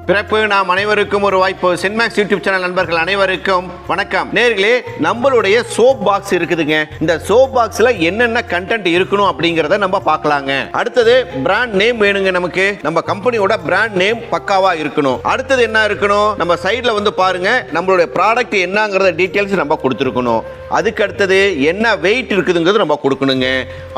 பிறப்பு நாம் அனைவருக்கும் ஒரு வாய்ப்பு. சென்மேக்ஸ் யூடியூப் சேனல் நண்பர்கள் அனைவருக்கும் வணக்கம். நேர்களே, நம்மளுடைய சோப் பாக்ஸ் இருக்குதுங்க. இந்த சோப் பாக்ஸ்ல என்னென்ன கண்டென்ட் இருக்கணும் அப்படிங்கறத நம்ம பார்க்கலாங்க. அடுத்தது பிராண்ட் நேம் வேணுங்க. நமக்கு நம்ம கம்பெனியோட பிராண்ட் நேம் பக்காவா இருக்கணும். அடுத்தது என்ன இருக்கணும், நம்ம சைடுல வந்து பாருங்க, நம்மளுடைய ப்ராடக்ட் என்னங்கறத டீடைல்ஸ் நம்ம கொடுத்துருக்கணும். அதுக்கு அடுத்தது என்ன வெயிட் இருக்குதுங்கிறது நம்ம கொடுக்கணுங்க.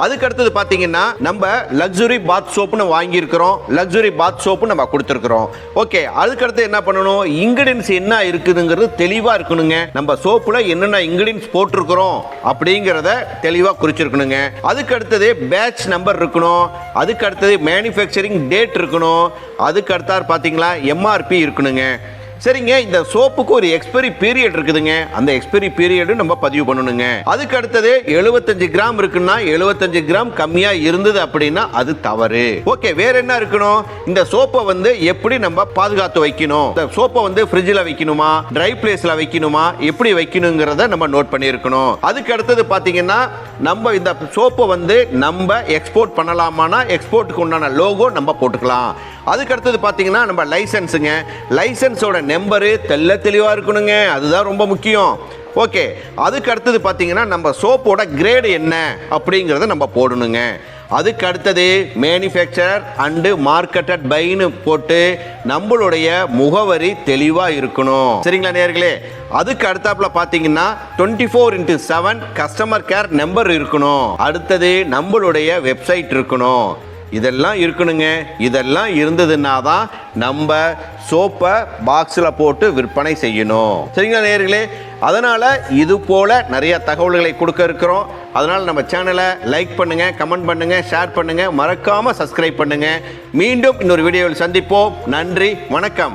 அதுக்கு அடுத்தது பாத்தீங்கன்னா நம்ம லக்ஸுரி பாத் சோப்னு வாங்கி இருக்கிறோம். லக்ஸுரி பாத் சோப்பு நம்ம கொடுத்துருக்கிறோம். ஓகே, அதுக்கடுத்து என்ன பண்ணணும், இன்கிரிடியன்ஸ் என்ன இருக்குதுங்கிறது தெளிவா இருக்கணுங்க. நம்ம சோப்புல என்னென்ன இன்கிரிடியன்ஸ் போட்டிருக்கிறோம் அப்படிங்கறத தெளிவா குறிச்சிருக்கணுங்க. அதுக்கு அடுத்தது பேட்ச் நம்பர் இருக்கணும். அதுக்கு அடுத்தது மேனுஃபேக்சரிங் டேட் இருக்கணும். அதுக்கு அடுத்தார் பாத்தீங்களா எம்ஆர்பி இருக்கணுங்க. சரிங்க, இந்த சோப்புக்கு ஒரு எக்ஸ்பைரி பீரியட் இருக்குதுங்க. அந்த எக்ஸ்பைரி பீரியட் நம்ம பதிவு பண்ணணுங்க. அதுக்கு அடுத்தது 75 கிராம் இருக்குன்னா 75 கிராம் கம்மியா இருந்தது அப்படின்னா அது தவறு. ஓகே, வேற என்ன இருக்கணும், இந்த சோப்பை வந்து எப்படி நம்ம பாதுகாத்து வைக்கணும், இந்த சோப்பை வந்து ஃப்ரிட்ஜில் வைக்கணுமா, ட்ரை பிளேஸ்ல வைக்கணுமா, எப்படி வைக்கணுங்கிறத நம்ம நோட் பண்ணியிருக்கணும். அதுக்கு அடுத்தது பாத்தீங்கன்னா நம்ம இந்த சோப்பை வந்து நம்ம எக்ஸ்போர்ட் பண்ணலாமானா எக்ஸ்போர்ட்டுக்கு உண்டான லோகோ நம்ம போட்டுக்கலாம். அதுக்கு அடுத்தது பாத்தீங்கன்னா நம்ம லைசன்ஸுங்க. லைசன்ஸோட நம்பரு தெளிவா இருக்கணுங்க. அதுதான் ரொம்ப முக்கியம். ஓகே, அதுக்கு அடுத்தது பாத்தீங்கன்னா நம்ம சோப்போட கிரேடு என்ன அப்படிங்கறத நம்ம போடணுங்க. அதுக்கு அடுத்தது மேனுஃபேக்சரர் அண்டு மார்க்கெட்டட் பைன்னு போட்டு நம்மளுடைய முகவரி தெளிவா இருக்கணும். சரிங்களா நேர்களே? அதுக்கு அடுத்தாப்புல பாத்தீங்கன்னா 24x7 கஸ்டமர் கேர் நம்பர் இருக்கணும். அடுத்தது நம்மளுடைய வெப்சைட் இருக்கணும். இதெல்லாம் இருக்கணுங்க. இதெல்லாம் இருந்ததுன்னா தான் நம்ம சோப்பை பாக்ஸில் போட்டு விற்பனை செய்யணும். சரிங்களா நேயர்களே? அதனால இது போல நிறைய தகவல்களை கொடுக்க இருக்கிறோம். அதனால நம்ம சேனலை லைக் பண்ணுங்க, கமெண்ட் பண்ணுங்க, ஷேர் பண்ணுங்க, மறக்காம சப்ஸ்கிரைப் பண்ணுங்க. மீண்டும் இன்னொரு வீடியோவில் சந்திப்போம். நன்றி, வணக்கம்.